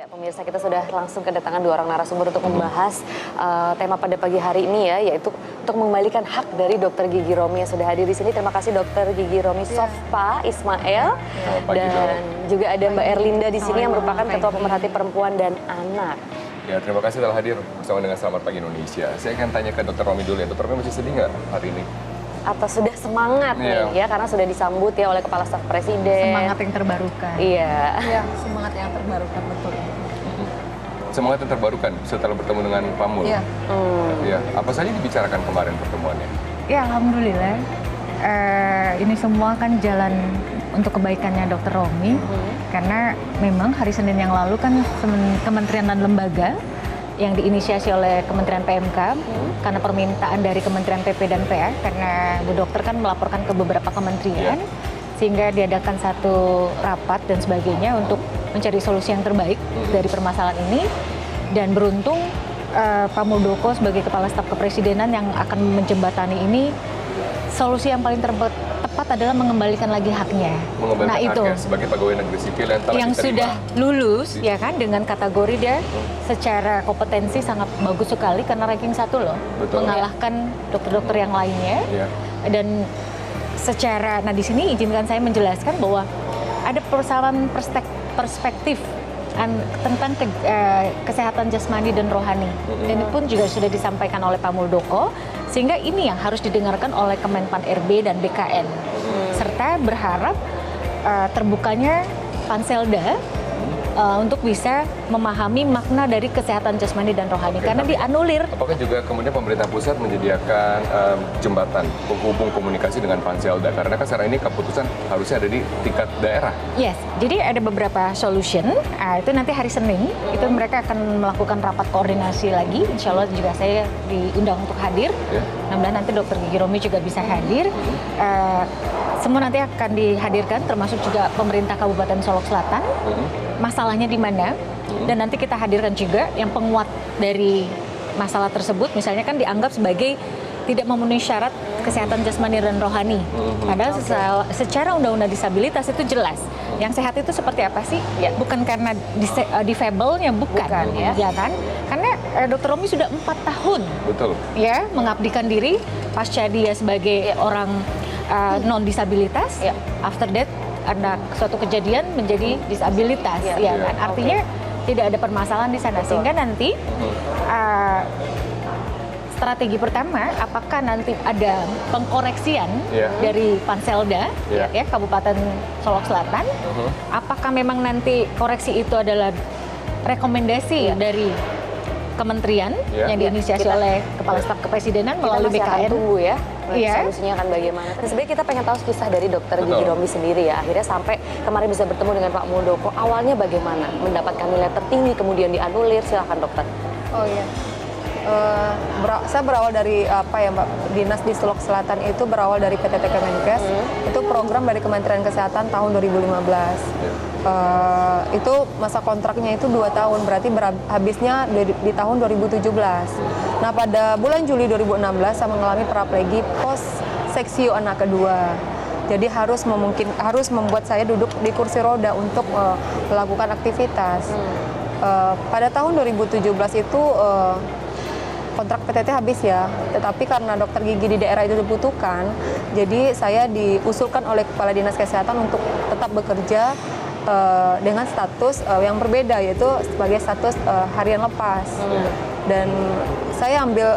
Ya, pemirsa, kita sudah langsung kedatangan dua orang narasumber untuk membahas tema pada pagi hari ini ya, yaitu untuk mengembalikan hak dari Dr. Gigi Romi yang sudah hadir di sini. Terima kasih Dr. Gigi Romi Sofpa Ismail dan juga ada Mbak Erlinda di sini yang merupakan Ketua Pemerhati Perempuan dan Anak. Ya, terima kasih telah hadir bersama dengan Selamat Pagi Indonesia. Saya akan tanya ke Dr. Romi dulu ya. Dr. Romi masih sedih nggak hari ini? Atau sudah semangat nih ya, karena sudah disambut ya oleh Kepala Staf Presiden. Semangat yang terbarukan. Iya. Iya, semangat yang terbarukan, betul. Semangat yang terbarukan setelah bertemu dengan Pak Mul. Iya. Ya, apa saja dibicarakan kemarin pertemuannya? Ya, alhamdulillah. Ini semua kan jalan untuk kebaikannya Dr. Romi. Karena memang hari Senin yang lalu kan kementerian dan lembaga yang diinisiasi oleh Kementerian PMK karena permintaan dari Kementerian PP dan PA, karena Bu Dokter kan melaporkan ke beberapa kementerian, sehingga diadakan satu rapat dan sebagainya untuk mencari solusi yang terbaik dari permasalahan ini. Dan beruntung Pak Muldoko sebagai Kepala Staf Kepresidenan yang akan menjembatani ini, solusi yang paling tepat adalah mengembalikan lagi haknya. Mengembalikan haknya sebagai pegawai negeri sipil yang telah diterima. Sudah lulus ya kan, dengan kategori dia secara kompetensi sangat bagus sekali karena ranking 1 loh. Betul. Mengalahkan dokter-dokter yang lainnya. Dan secara, nah di sini izinkan saya menjelaskan bahwa ada persoalan perspektif tentang kesehatan jasmani dan rohani. Dan ini pun juga sudah disampaikan oleh Pak Muldoko, sehingga ini yang harus didengarkan oleh Kemenpan RB dan BKN. Serta berharap terbukanya Panselda untuk bisa memahami makna dari kesehatan jasmani dan rohani. Karena dianulir. Apakah juga kemudian pemerintah pusat menyediakan jembatan penghubung komunikasi dengan Panselda? Karena kan sekarang ini keputusan harusnya ada di tingkat daerah. Yes, jadi ada beberapa solution. Itu nanti hari Senin, itu mereka akan melakukan rapat koordinasi lagi. Insya Allah juga saya diundang untuk hadir. Mudah-mudahan nanti Dr. Gigi Romi juga bisa hadir. Semua nanti akan dihadirkan, termasuk juga pemerintah Kabupaten Solok Selatan. Masalahnya di mana, dan nanti kita hadirkan juga yang penguat dari masalah tersebut. Misalnya kan dianggap sebagai tidak memenuhi syarat kesehatan jasmani dan rohani. Padahal secara undang-undang disabilitas itu jelas. Yang sehat itu seperti apa sih? Bukan karena difabelnya, bukan ya kan? Karena Dr. Romi sudah 4 tahun ya mengabdikan diri pasca dia sebagai orang non disabilitas. After that ada suatu kejadian menjadi disabilitas, kan? Artinya tidak ada permasalahan di sana. Sehingga nanti strategi pertama, apakah nanti ada pengkoreksian dari Panselda ya Kabupaten Solok Selatan? Apakah memang nanti koreksi itu adalah rekomendasi dari kementerian yang diinisiasi oleh Kepala Staf Kepresidenan melalui BKN? Tunggu ya. Solusinya akan bagaimana? Dan sebenarnya kita pengen tahu kisah dari Dr. Gigi Romi sendiri ya. Akhirnya sampai kemarin bisa bertemu dengan Pak Muldoko. Awalnya bagaimana? Mendapatkan nilai tertinggi kemudian dianulir. Silakan dokter. Oh iya. Saya berawal dari Mbak, dinas di Solok Selatan itu berawal dari PTT Kemenkes. Itu program dari Kementerian Kesehatan tahun 2015. Itu masa kontraknya itu 2 tahun, berarti habisnya di tahun 2017. Nah, pada bulan Juli 2016 saya mengalami paraplegi post seksio anak kedua. Jadi harus membuat saya duduk di kursi roda untuk melakukan aktivitas. Pada tahun 2017 itu kontrak PTT habis ya, tetapi karena dokter gigi di daerah itu dibutuhkan, jadi saya diusulkan oleh Kepala Dinas Kesehatan untuk tetap bekerja dengan status yang berbeda, yaitu sebagai status harian lepas. Dan saya ambil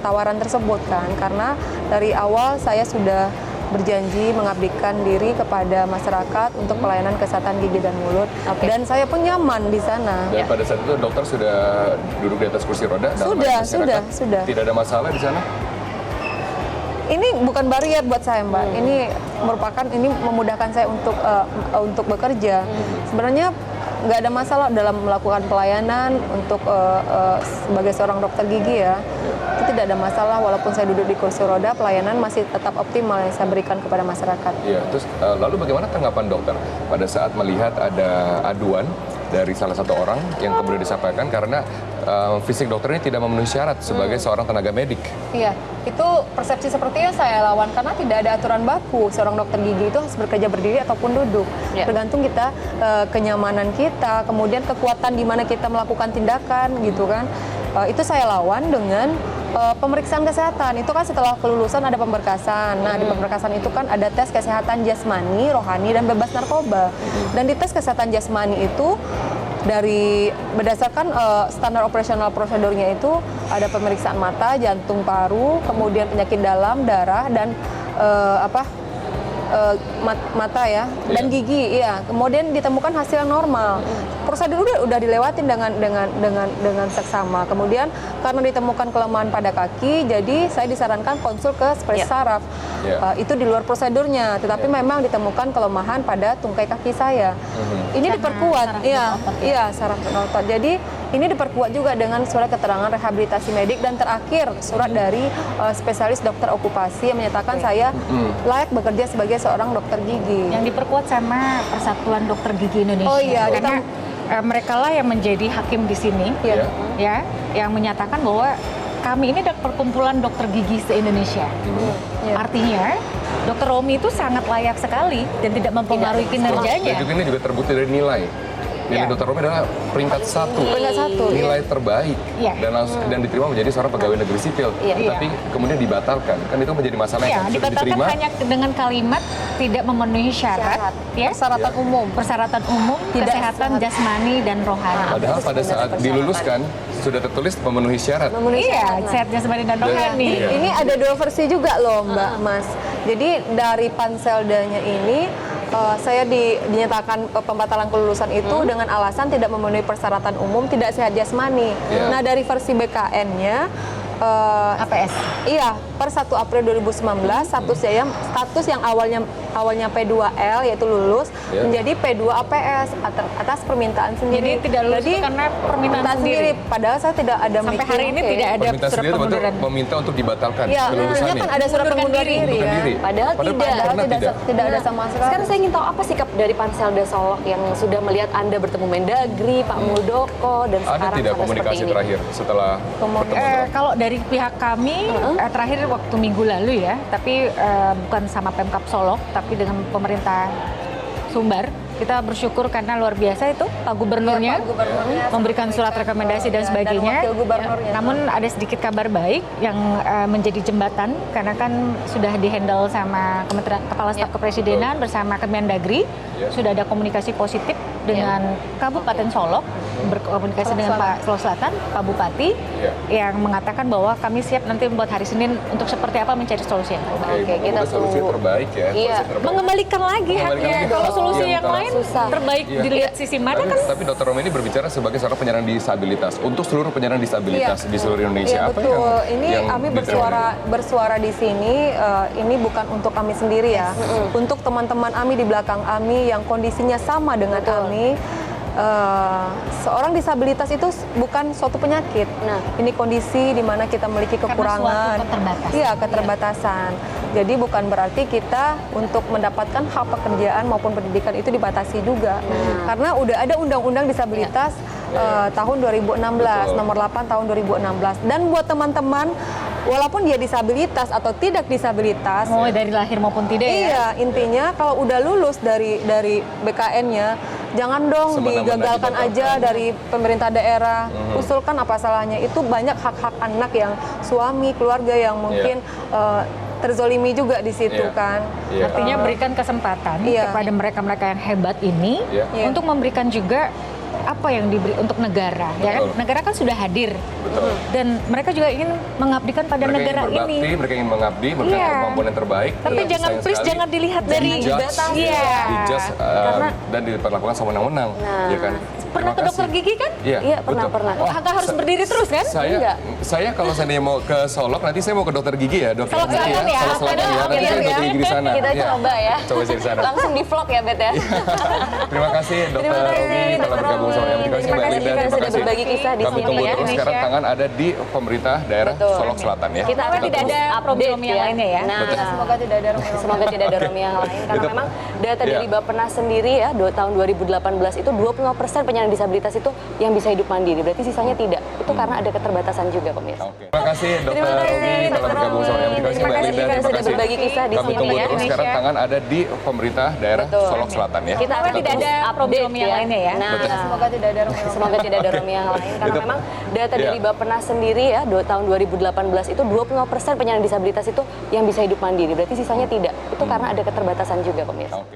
tawaran tersebut kan, karena dari awal saya sudah berjanji mengabdikan diri kepada masyarakat untuk pelayanan kesehatan gigi dan mulut. Dan saya pun nyaman di sana. Dan pada saat itu dokter sudah duduk di atas kursi roda? Sudah. Tidak ada masalah di sana? Ini bukan barier buat saya, Mbak. Ini memudahkan saya untuk bekerja. Sebenarnya nggak ada masalah dalam melakukan pelayanan untuk sebagai seorang dokter gigi ya. Itu tidak ada masalah, walaupun saya duduk di kursi roda, pelayanan masih tetap optimal yang saya berikan kepada masyarakat. Iya, terus lalu bagaimana tanggapan dokter pada saat melihat ada aduan dari salah satu orang yang kemudian disampaikan karena fisik dokter ini tidak memenuhi syarat sebagai seorang tenaga medik. Iya, itu persepsi seperti yang saya lawan karena tidak ada aturan baku seorang dokter gigi itu harus bekerja berdiri ataupun duduk. Ya. Tergantung kita kenyamanan kita, kemudian kekuatan di mana kita melakukan tindakan gitu kan. Itu saya lawan dengan pemeriksaan kesehatan. Itu kan setelah kelulusan ada pemberkasan. Nah, di pemberkasan itu kan ada tes kesehatan jasmani, rohani, dan bebas narkoba. Dan di tes kesehatan jasmani itu dari berdasarkan standar operasional prosedurnya itu ada pemeriksaan mata, jantung, paru, kemudian penyakit dalam, darah, dan mata ya, dan gigi, iya. Kemudian ditemukan hasil yang normal. Prosedur udah dilewatin dengan seksama. Kemudian karena ditemukan kelemahan pada kaki, jadi saya disarankan konsul ke spesialis saraf. Itu di luar prosedurnya, tetapi memang ditemukan kelemahan pada tungkai kaki saya. Ini diperkuat, iya, saraf dan otot. Jadi ini diperkuat juga dengan surat keterangan rehabilitasi medik dan terakhir surat dari spesialis dokter okupasi yang menyatakan saya layak bekerja sebagai seorang dokter gigi. Yang diperkuat sama Persatuan Dokter Gigi Indonesia. Oh iya, karena mereka lah yang menjadi hakim di sini, ya, yang menyatakan bahwa kami ini perkumpulan dokter gigi se-Indonesia. Artinya, Dokter Romi itu sangat layak sekali dan tidak mempengaruhi kinerjanya. Dan juga ini juga terbukti dari nilai. Nilai Dr. Romi adalah peringkat 1. Peringkat 1. Nilai terbaik. Dan diterima menjadi seorang pegawai negeri sipil. Tapi kemudian dibatalkan. Kan itu menjadi masalah yang sudah dibatalkan diterima. hanya dengan kalimat tidak memenuhi syarat. Ya? Persyaratan umum. Persyaratan umum, kesehatan jasmani dan rohani. Padahal pada saat diluluskan sudah tertulis memenuhi syarat. Sehat jasmani dan rohani. Ini ada dua versi juga loh Mbak Mas. Jadi dari Panseldanya ini saya dinyatakan pembatalan kelulusan itu dengan alasan tidak memenuhi persyaratan umum, tidak sehat jasmani. Nah dari versi BKN-nya APS. Iya, per 1 April 2019 status yang awalnya P2L yaitu lulus menjadi P2 APS atas permintaan sendiri. Jadi tidak lulus itu karena permintaan sendiri. Padahal saya tidak ada sampai hari ini tidak ada permintaan surat sendiri pengunduran. meminta untuk dibatalkan Iya, kelulusannya. kan ada surat pengunduran diri ya. Padahal tidak ada sama sekali. Sekarang saya ingin tahu apa sikap dari Panselda Solok yang sudah melihat Anda bertemu Mendagri, Pak Muldoko, dan Ada sekarang tidak sampai komunikasi seperti ini? terakhir setelah pertemuan? Kalau dari pihak kami terakhir waktu minggu lalu ya, tapi bukan sama Pemkab Solok, tapi dengan pemerintah Sumbar. Kita bersyukur karena luar biasa itu Pak Gubernurnya memberikan surat rekomendasi dan sebagainya. Dan Wakil Gubernurnya. Namun ada sedikit kabar baik yang menjadi jembatan karena kan sudah dihandle sama Kementerian Kepala Staf Kepresidenan bersama Kemendagri. Sudah ada komunikasi positif dengan Kabupaten Solok, berkomunikasi dengan Pak Sulawesi Selatan, Pak Bupati, yang mengatakan bahwa kami siap nanti membuat hari Senin untuk seperti apa mencari solusi yang terbaik. Oke, kita solusi terbaik ya. Iya. Solusi terbaik. Mengembalikan lagi haknya. Kalau solusi yang lain susah. terbaik dilihat sisi mana kan? Tapi Dr. Romi ini berbicara sebagai seorang penyandang disabilitas untuk seluruh penyandang disabilitas di seluruh Indonesia. Iya Apa betul. Ini yang kami diterima? bersuara di sini. Ini bukan untuk kami sendiri ya. Untuk teman-teman kami di belakang kami yang kondisinya sama dengan kami. Seorang disabilitas itu bukan suatu penyakit. Nah, ini kondisi di mana kita memiliki kekurangan. suatu keterbatasan. Iya, keterbatasan. Jadi bukan berarti kita untuk mendapatkan hak pekerjaan maupun pendidikan itu dibatasi juga. Karena udah ada undang-undang disabilitas tahun 2016, nomor 8 tahun 2016. Dan buat teman-teman walaupun dia disabilitas atau tidak disabilitas, Mau dari lahir maupun tidak ya? iya, intinya kalau udah lulus dari BKN-nya, jangan dong Semena-mena digagalkan aja dibatalkan. dari pemerintah daerah. Usulkan apa salahnya? Itu banyak hak-hak anak yang suami, keluarga yang mungkin terzolimi juga di situ kan. Artinya berikan kesempatan kepada mereka-mereka yang hebat ini untuk memberikan juga apa yang diberi untuk negara, ya kan? Negara kan sudah hadir, dan mereka juga ingin mengabdikan pada Mereka negara ingin berbakti, ini. mereka ingin mengabdi, memberikan kemampuan yang terbaik. Tapi jangan, sayang please sekali, jangan dilihat dari dijudge dan diperlakukan sewenang-wenang, ya kan? Pernah ke dokter gigi kan? Iya, pernah. Nggak harus berdiri terus kan? Saya kalau seandainya mau ke Solok, nanti saya mau ke dokter gigi ya, dokter Solok gigi Selatan ya? Solok Selatan ya, nanti saya dokter gigi di sana. Kita Iya. coba ya. Coba saya di sana. Langsung di vlog ya, Bet ya. Terima kasih Dokter Romi telah bergabung bergabung sama kami. Terima kasih Mbak Linda. Terima kasih sudah berbagi kisah di Kami sini tunggu ya. terus sekarang tangan ada di pemerintah daerah Betul. Solok Selatan ya. Kita akan tidak terus ada update problem yang ya. lainnya ya. Nah, Semoga tidak ada Romi. semoga tidak ada Romi yang lain karena Itu- memang data Iya. dari Bappenas sendiri ya tahun 2018 itu 25% penyandang disabilitas itu yang bisa hidup mandiri. Berarti sisanya tidak. Itu karena ada keterbatasan juga pemirsa. Oke. Terima kasih Dokter Terima kasih, Romi telah Dr. bergabung sama kami. Terima kasih Terima Mbak kasih Linda. juga Terima sudah kasih. berbagi kisah di Kami sini tunggu ya. terus sekarang tangan ada di pemerintah daerah Betul. Solok Selatan ya. Kita akan tidak terus ada update problem yang ya. lainnya ya. Nah, Semoga tidak ada Romi. semoga tidak ada Romi yang lain karena Itu- memang data Iya. dari Bappenas sendiri ya tahun 2018 itu 25% penyandang disabilitas itu yang bisa hidup mandiri. Berarti sisanya tidak. Itu karena ada keterbatasan juga pemirsa. Oke.